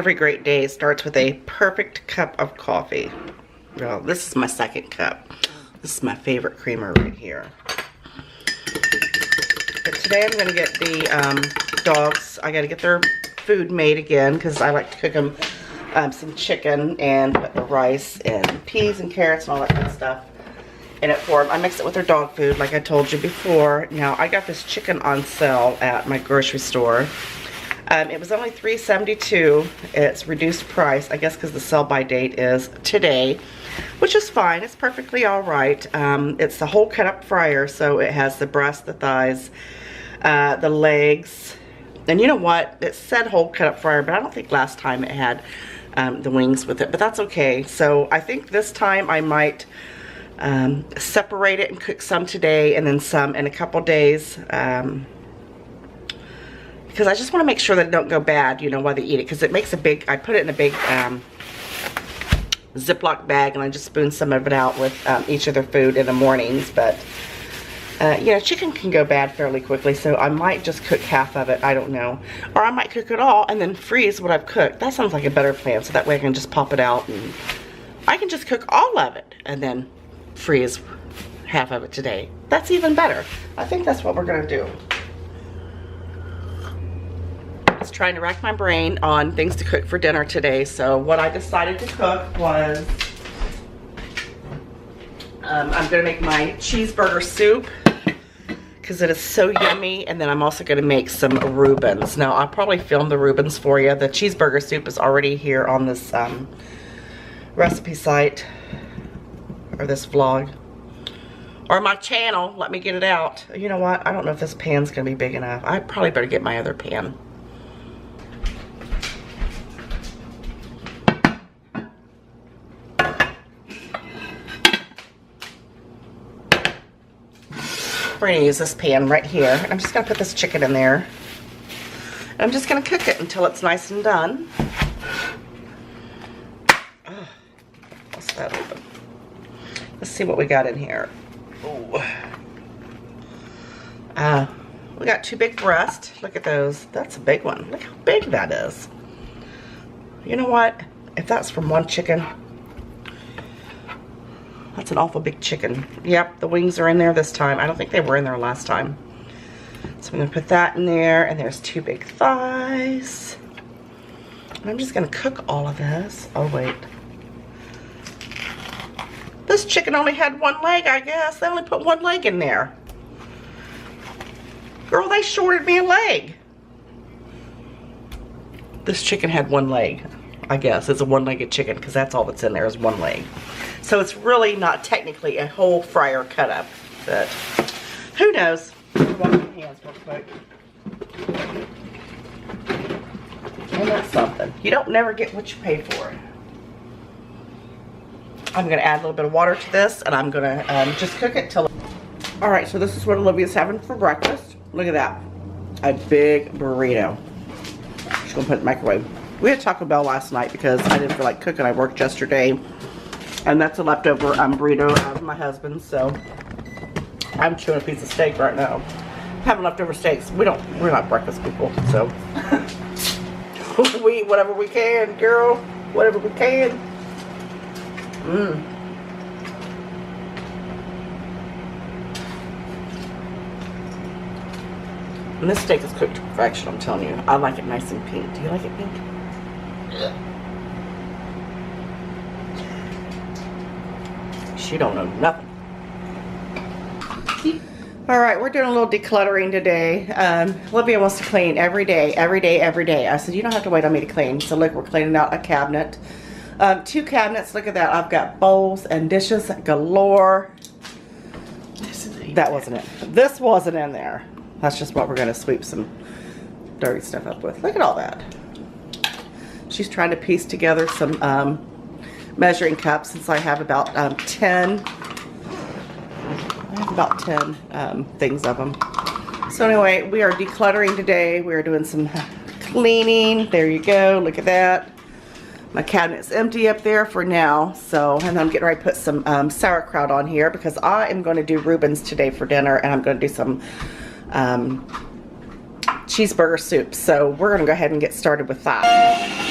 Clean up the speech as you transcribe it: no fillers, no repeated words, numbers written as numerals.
every great day starts with a perfect cup of coffee. Well, this is my second cup. This is my favorite creamer right here. But today I'm going to get the dogs, I got to get their food made again because I like to cook them some chicken and put the rice and peas and carrots and all that good stuff in it for them. I mix it with their dog food like I told you before. Now, I got this chicken on sale at my grocery store. It was only $3.72. It's reduced price, I guess because the sell-by date is today, which is fine. It's perfectly all right. It's a whole cut-up fryer, so it has the breast, the thighs, the legs, and you know what? It said whole cut-up fryer, but I don't think last time it had the wings with it, but that's okay. So I think this time I might separate it and cook some today and then some in a couple days. Because I just want to make sure that it don't go bad, you know, while they eat it. Because it makes a big, I put it in a big Ziploc bag and I just spoon some of it out with each of their food in the mornings. But, you know, chicken can go bad fairly quickly. So I might just cook half of it. I don't know. Or I might cook it all and then freeze what I've cooked. That sounds like a better plan. So that way I can just pop it out. And I can just cook all of it and then freeze half of it today. That's even better. I think that's what we're going to do. I was trying to rack my brain on things to cook for dinner today. So what I decided to cook was I'm going to make my cheeseburger soup because it is so yummy, and then I'm also going to make some Reubens. Now I'll probably film the Reubens for you. The cheeseburger soup is already here on this recipe site, or this vlog, or my channel. Let me get it out. You know what? I don't know if this pan's going to be big enough. I probably better get my other pan. We're going to use this pan right here. And I'm just going to put this chicken in there. And I'm just going to cook it until it's nice and done. Oh, what's that open? Let's see what we got in here. Oh. We got 2 big breasts. Look at those. That's a big one. Look how big that is. You know what? If that's from one chicken, that's an awful big chicken. Yep, the wings are in there this time. I don't think they were in there last time. So I'm going to put that in there. And there's 2 big thighs. And I'm just going to cook all of this. Oh, wait. This chicken only had 1 leg, I guess. They only put 1 leg in there. Girl, they shorted me a leg. This chicken had 1 leg. I guess it's a 1-legged chicken because that's all that's in there is 1 leg. So it's really not technically a whole fryer cut up, but who knows? Wash my hands real quick. And that's something. You don't never get what you pay for. I'm going to add a little bit of water to this, and I'm going to just cook it till. All right, so this is what Olivia's having for breakfast. Look at that, a big burrito. She's going to put it in the microwave. We had Taco Bell last night because I didn't feel like cooking. I worked yesterday. And that's a leftover burrito of my husband's. So I'm chewing a piece of steak right now. Having leftover steaks. We're not breakfast people. So we eat whatever we can, girl. Whatever we can. And this steak is cooked to perfection, I'm telling you. I like it nice and pink. Do you like it pink? She don't know nothing. Alright, we're doing a little decluttering today. Olivia wants to clean every day. I said, you don't have to wait on me to clean. So look, we're cleaning out a cabinet. 2 cabinets, look at that. I've got bowls and dishes galore. That wasn't it. This wasn't in there. That's just what we're going to sweep some dirty stuff up with. Look at all that. She's trying to piece together some measuring cups since I have about 10. I have about 10 things of them. So anyway, we are decluttering today. We are doing some cleaning. There you go. Look at that. My cabinet's empty up there for now. So, and I'm getting ready to put some sauerkraut on here because I am going to do Reubens today for dinner, and I'm going to do some cheeseburger soup. So we're going to go ahead and get started with that.